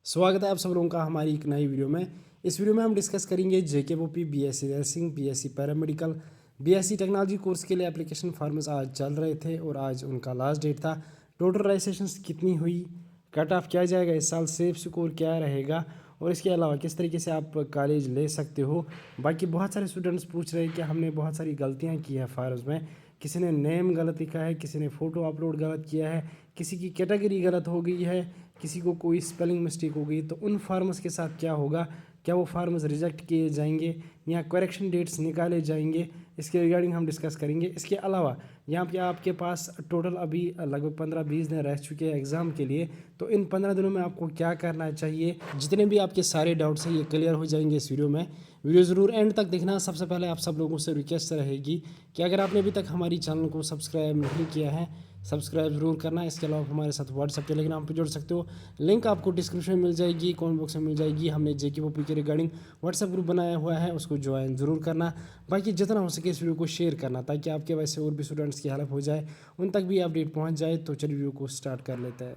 स्वागत है आप सब लोगों का हमारी एक नई वीडियो में। इस वीडियो में हम डिस्कस करेंगे JKOP BSc nursing, BSc paramedical, BSc technology course के लिए एप्लीकेशन फॉर्म्स आज चल रहे थे और आज उनका लास्ट डेट था। टोटल रजिस्ट्रेशन कितनी हुई, कट ऑफ क्या जाएगा इस साल, सेफ स्कोर क्या रहेगा और इसके अलावा किस तरीके से आप कॉलेज ले सकते हो। बाकी बहुत सारे स्टूडेंट्स पूछ रहे हैं कि हमने बहुत सारी गलतियाँ की है फॉर्म्स में। किसी ने नेम गलत लिखा है, किसी ने फ़ोटो अपलोड गलत किया है, किसी की कैटेगरी गलत हो गई है, किसी को कोई स्पेलिंग मिस्टेक हो गई। तो उन फार्मर्स के साथ क्या होगा, क्या वो फार्मर्स रिजेक्ट किए जाएंगे या करेक्शन डेट्स निकाले जाएंगे, इसके रिगार्डिंग हम डिस्कस करेंगे। इसके अलावा यहाँ पे आपके पास टोटल अभी लगभग 15-20 दिन रह चुके हैं एग्ज़ाम के लिए। तो इन 15 दिनों में आपको क्या करना चाहिए, जितने भी आपके सारे डाउट्स हैं ये क्लियर हो जाएंगे इस वीडियो में। वीडियो ज़रूर एंड तक देखना। सबसे पहले आप सब लोगों से रिक्वेस्ट रहेगी कि अगर आपने अभी तक हमारी चैनल को सब्सक्राइब नहीं किया है, सब्सक्राइब जरूर करना। इसके अलावा हमारे साथ व्हाट्सएप टेलीग्राम पर जुड़ सकते हो, लिंक आपको डिस्क्रिप्शन में मिल जाएगी, कमेंट बॉक्स में मिल जाएगी। हमने जेकेओपी के रिगार्डिंग व्हाट्सएप ग्रुप बनाया हुआ है, उसको ज्वाइन ज़रूर करना। बाकी जितना हो सके इस वीडियो को शेयर करना ताकि आपके वैसे और भी स्टूडेंट्स की हेल्प हो जाए, उन तक भी अपडेट पहुँच जाए। तो चलिए वीडियो को स्टार्ट कर लेते हैं।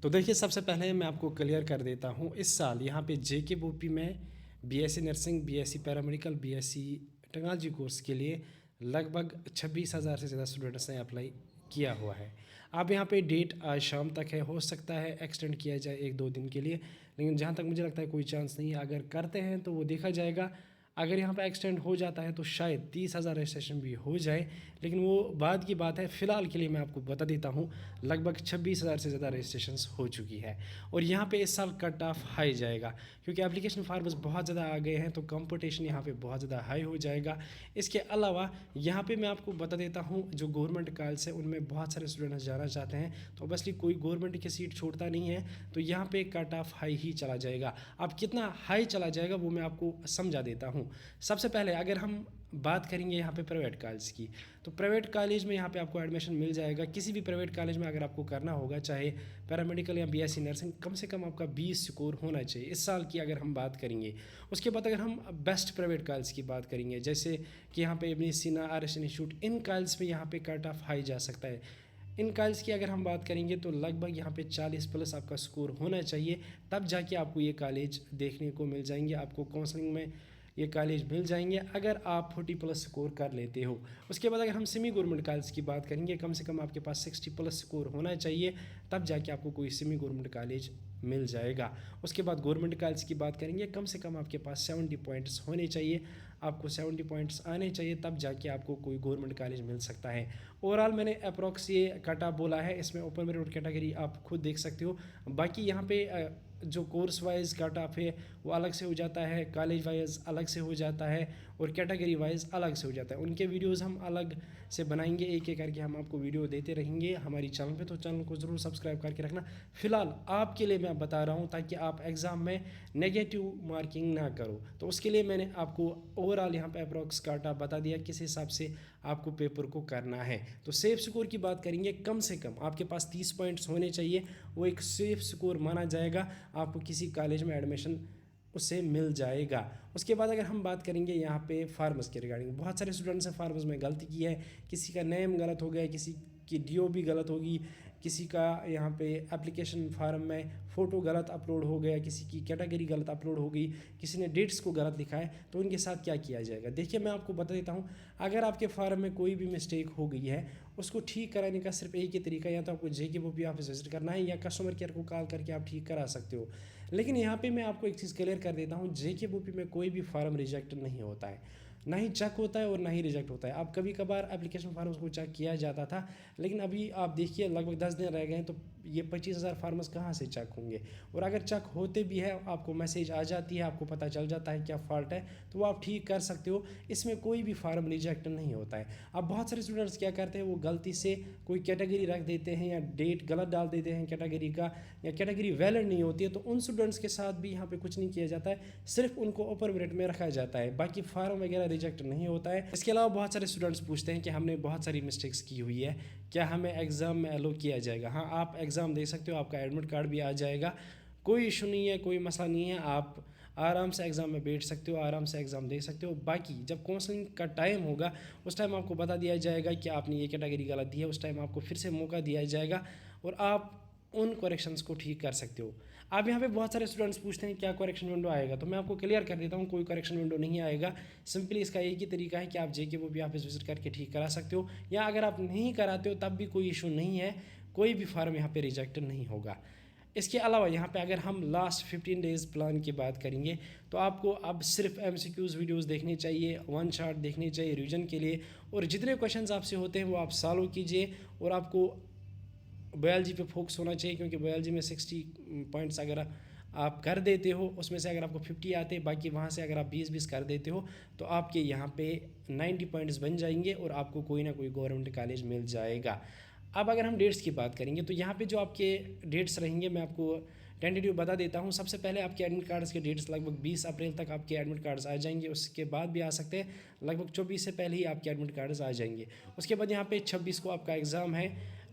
तो देखिए, सबसे पहले मैं आपको क्लियर कर देता हूँ, इस साल यहाँ पे जेकेओपी में BSc nursing, BSc paramedical, BSc technology course के लिए लगभग 26,000 से ज़्यादा स्टूडेंट्स ने अप्लाई किया हुआ है। अब यहाँ पे डेट आज शाम तक है, हो सकता है एक्सटेंड किया जाए 1-2 दिन के लिए, लेकिन जहाँ तक मुझे लगता है कोई चांस नहीं है। अगर करते हैं तो वो देखा जाएगा। अगर यहाँ पे एक्सटेंड हो जाता है तो शायद 30,000 रजिस्ट्रेशन भी हो जाए, लेकिन वो बाद की बात है। फ़िलहाल के लिए मैं आपको बता देता हूँ, लगभग 26,000 से ज़्यादा रजिस्ट्रेशन हो चुकी है। और यहाँ पे इस साल कट ऑफ हाई जाएगा क्योंकि एप्लीकेशन फार्मर्स बहुत ज़्यादा आ गए हैं, तो कंपटीशन यहाँ पे बहुत ज़्यादा हाई हो जाएगा। इसके अलावा यहाँ पे मैं आपको बता देता हूँ, जो गवर्नमेंट कॉलेज है उनमें बहुत सारे स्टूडेंट्स जाना चाहते हैं, तो ऑब्वियसली कोई गवर्नमेंट की सीट छोड़ता नहीं है, तो यहाँ पे कट ऑफ हाई ही चला जाएगा। अब कितना हाई चला जाएगा वो मैं आपको समझा देता हूँ। सबसे पहले अगर हम बात करेंगे यहाँ पे प्राइवेट कॉलेज की, तो प्राइवेट कॉलेज में यहाँ पे आपको एडमिशन मिल जाएगा। किसी भी प्राइवेट कॉलेज में अगर आपको करना होगा, चाहे पैरामेडिकल या बीएससी नर्सिंग, कम से कम आपका 20 स्कोर होना चाहिए इस साल की अगर हम बात करेंगे। उसके बाद अगर हम बेस्ट प्राइवेट कॉलेज की बात करेंगे, जैसे कि यहाँ पे इब्न सीना, आर.एस. इंस्टीट्यूट, इन कॉलेज में यहाँ पे कट ऑफ हाई जा सकता है। इन कॉलेज की अगर हम बात करेंगे तो लगभग यहाँ पे 40 प्लस आपका स्कोर होना चाहिए, तब जाके आपको ये कॉलेज देखने को मिल जाएंगे, आपको काउंसलिंग में ये कॉलेज मिल जाएंगे अगर आप 40 प्लस स्कोर कर लेते हो। उसके बाद अगर हम सेमी गवर्नमेंट कॉलेज की बात करेंगे, कम से कम आपके पास 60 प्लस स्कोर होना चाहिए, तब जाके आपको कोई सेमी गवर्नमेंट कॉलेज मिल जाएगा। उसके बाद गवर्नमेंट कॉलेज की बात करेंगे, कम से कम आपके पास 70 पॉइंट्स होने चाहिए, आपको 70 पॉइंट्स आने चाहिए, तब जाके आपको कोई गवर्नमेंट कॉलेज मिल सकता है। ओवरऑल मैंने अप्रॉक्स ये कट ऑफ बोला है, इसमें ओपन मेरिट कैटेगरी आप खुद देख सकते हो। बाकी यहाँ पे जो कोर्स वाइज कट ऑफ है वो अलग से हो जाता है, कॉलेज वाइज अलग से हो जाता है और कैटेगरी वाइज अलग से हो जाता है। उनके वीडियोस हम अलग से बनाएंगे, एक एक करके हम आपको वीडियो देते रहेंगे हमारी चैनल पे, तो चैनल को ज़रूर सब्सक्राइब करके रखना। फ़िलहाल आपके लिए मैं बता रहा हूँ ताकि आप एग्ज़ाम में नेगेटिव मार्किंग ना करो, तो उसके लिए मैंने आपको ओवरऑल यहाँ पे अप्रॉक्स कट ऑफ बता दिया किस हिसाब से आपको पेपर को करना है। तो सेफ स्कोर की बात करेंगे, कम से कम आपके पास 30 पॉइंट्स होने चाहिए, वो एक सेफ स्कोर माना जाएगा, आपको किसी कॉलेज में एडमिशन उससे मिल जाएगा। उसके बाद अगर हम बात करेंगे यहाँ पे फार्मर्स के रिगार्डिंग, बहुत सारे स्टूडेंट्स हैं फार्मर्स में गलती की है, किसी का नेम गलत हो गया, किसी की डीओ भी गलत होगी, किसी का यहाँ पे एप्लीकेशन फार्म में फ़ोटो गलत अपलोड हो गया, किसी की कैटेगरी गलत अपलोड हो गई, किसी ने डेट्स को गलत लिखा है, तो उनके साथ क्या किया जाएगा। देखिए, मैं आपको बता देता हूँ, अगर आपके फार्म में कोई भी मिस्टेक हो गई है, उसको ठीक कराने का सिर्फ एक ही तरीका, या तो आपको जेकेओपी ऑफिस विजिट करना है या कस्टमर केयर को कॉल करके आप ठीक करा सकते हो। लेकिन यहाँ पे मैं आपको एक चीज़ क्लियर कर देता हूँ, जेकेओपी में कोई भी फार्म रिजेक्ट नहीं होता है, ना ही चेक होता है और ना ही रिजेक्ट होता है। अब कभी कभार एप्लीकेशन फार्म्स को चेक किया जाता था, लेकिन अभी आप देखिए लगभग 10 दिन रह गए हैं, तो ये 25,000 फार्मर्स कहाँ से चेक होंगे। और अगर चेक होते भी है, आपको मैसेज आ जाती है, आपको पता चल जाता है क्या फ़ॉल्ट है, तो वो आप ठीक कर सकते हो। इसमें कोई भी फार्म रिजेक्ट नहीं होता है। अब बहुत सारे स्टूडेंट्स क्या करते हैं, वो गलती से कोई कैटेगरी रख देते हैं या डेट गलत डाल देते हैं कैटेगरी का, या कैटेगरी वैलिड नहीं होती है, तो उन स्टूडेंट्स के साथ भी यहाँ पे कुछ नहीं किया जाता है, सिर्फ उनको ओपन मेरिट में रखा जाता है, बाकी फार्म वगैरह रिजेक्ट नहीं होता है। इसके अलावा बहुत सारे स्टूडेंट्स पूछते हैं कि हमने बहुत सारी मिस्टेक्स की हुई है, क्या हमें एग्ज़ाम में अलो किया जाएगा। हाँ, आप एग्ज़ाम दे सकते हो, आपका एडमिट कार्ड भी आ जाएगा, कोई इशू नहीं है, कोई मसला नहीं है, आप आराम से एग्ज़ाम में बैठ सकते हो, आराम से एग्ज़ाम दे सकते हो। बाकी जब काउंसलिंग का टाइम होगा, उस टाइम आपको बता दिया जाएगा कि आपने ये कैटेगरी गलत दी है, उस टाइम आपको फिर से मौका दिया जाएगा और आप उन करेक्शंस को ठीक कर सकते हो। अब यहाँ पे बहुत सारे स्टूडेंट्स पूछते हैं क्या करेक्शन विंडो आएगा, तो मैं आपको क्लियर कर देता हूँ, कोई करेक्शन विंडो नहीं आएगा। सिंपली इसका एक ही तरीका है कि आप जेके वो भी ऑफिस विजिट करके ठीक करा सकते हो, या अगर आप नहीं कराते हो तब भी कोई इशू नहीं है, कोई भी फार्म यहाँ पे रिजेक्ट नहीं होगा। इसके अलावा यहाँ पे अगर हम लास्ट 15 डेज़ प्लान की बात करेंगे तो आपको अब सिर्फ MCQs वीडियोस देखने चाहिए, वन शॉट देखने चाहिए रिवीजन के लिए, और जितने क्वेश्चंस आपसे होते हैं वो आप सॉल्व कीजिए। और आपको बायोलॉजी पे फोकस होना चाहिए, क्योंकि बायोलॉजी में 60 पॉइंट्स अगर आप कर देते हो, उसमें से अगर आपको 50 आते हैं, बाकी वहाँ से अगर आप 20 कर देते हो तो आपके यहाँ पे 90 पॉइंट्स बन जाएंगे और आपको कोई ना कोई गवर्नमेंट कॉलेज मिल जाएगा। अब अगर हम डेट्स की बात करेंगे तो यहाँ पे जो आपके डेट्स रहेंगे मैं आपको टेंटेटिव बता देता हूँ। सबसे पहले आपके एडमिट कार्ड्स के डेट्स लगभग 20 अप्रैल तक आपके एडमिट कार्ड्स आ जाएंगे, उसके बाद भी आ सकते हैं, लगभग 24 से पहले ही आपके एडमिट कार्ड्स आ जाएंगे। उसके बाद यहाँ पे 26 को आपका एग्ज़ाम है,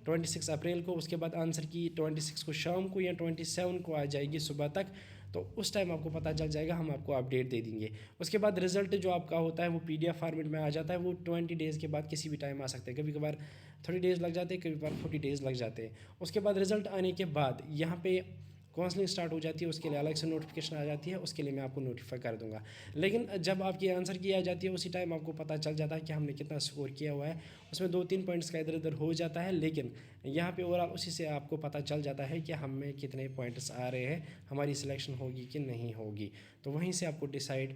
26 अप्रैल को। उसके बाद आंसर की 26 को शाम को या 27 को आ जाएगी सुबह तक, तो उस टाइम आपको पता चल जाएगा, हम आपको अपडेट दे देंगे। उसके बाद रिज़ल्ट जो आपका होता है वो PDF फॉर्मेट में आ जाता है, वो 20 डेज़ के बाद किसी भी टाइम आ सकते हैं, कभी कभार 30 डेज़ लग जाते हैं, कभी कभार 40 डेज़ लग जाते हैं। उसके बाद रिज़ल्ट आने के बाद यहाँ पे काउंसलिंग स्टार्ट हो जाती है, उसके लिए अलग से नोटिफिकेशन आ जाती है, उसके लिए मैं आपको नोटिफाई कर दूंगा। लेकिन जब आपकी आंसर की आ जाती है उसी टाइम आपको पता चल जाता है कि हमने कितना स्कोर किया हुआ है। उसमें 2-3 पॉइंट्स का इधर उधर हो जाता है, लेकिन यहाँ पे ओवरऑल उसी से आपको पता चल जाता है कि हमें कितने पॉइंट्स आ रहे हैं, हमारी सिलेक्शन होगी कि नहीं होगी। तो वहीं से आपको डिसाइड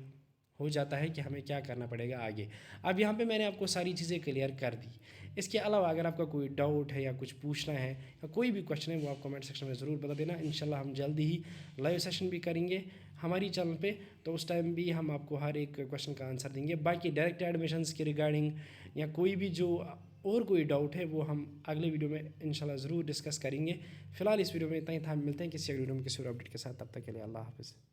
हो जाता है कि हमें क्या करना पड़ेगा आगे। अब यहाँ पे मैंने आपको सारी चीज़ें क्लियर कर दी। इसके अलावा अगर आपका कोई डाउट है या कुछ पूछना है या कोई भी क्वेश्चन है वो आप कमेंट सेक्शन में ज़रूर बता देना। इंशाल्लाह हम जल्दी ही लाइव सेशन भी करेंगे हमारी चैनल पे, तो उस टाइम भी हम आपको हर एक क्वेश्चन का आंसर देंगे। बाकी डायरेक्ट एडमिशन्स के रिगार्डिंग या कोई भी जो और कोई डाउट है वो हम अगले वीडियो में इंशाल्लाह ज़रूर डिस्कस करेंगे। फ़िलहाल इस वीडियो में इतना ही था, मिलते हैं किसी अगले वीडियो में किसी और अपडेट के साथ। तब तक के लिए अल्लाह हाफ़िज़।